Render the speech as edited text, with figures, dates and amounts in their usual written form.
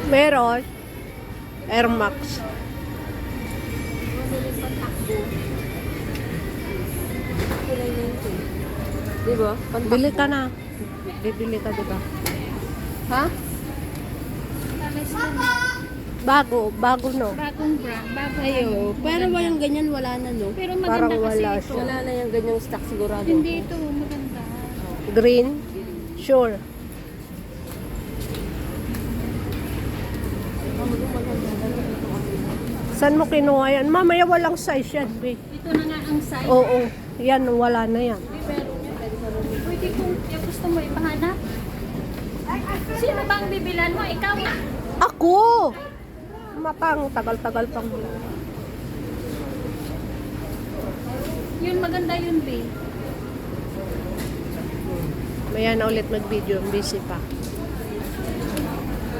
Meron. Air Max. Diba? Bili ka na. Bibili ka, diba? Ha? Bago no. Bagong brand. Bagong Ayo, pero walang ganyan, wala na, no? Pero Parang maganda kasi wala ito. siya. Wala na yung ganyang stock sigurado. Hindi ito, maganda. Green? Sure. Saan mo kinuha yan? Mamaya walang size yan, be. Ito na nga ang size. Oo. Yan, wala na yan. Pwede kung gusto mo ipahanap. Sino bang bibilan mo? Ikaw? Ako! Matang, tagal-tagal pang. Yun, maganda yun, babe. Maya na ulit mag-video. Busy pa.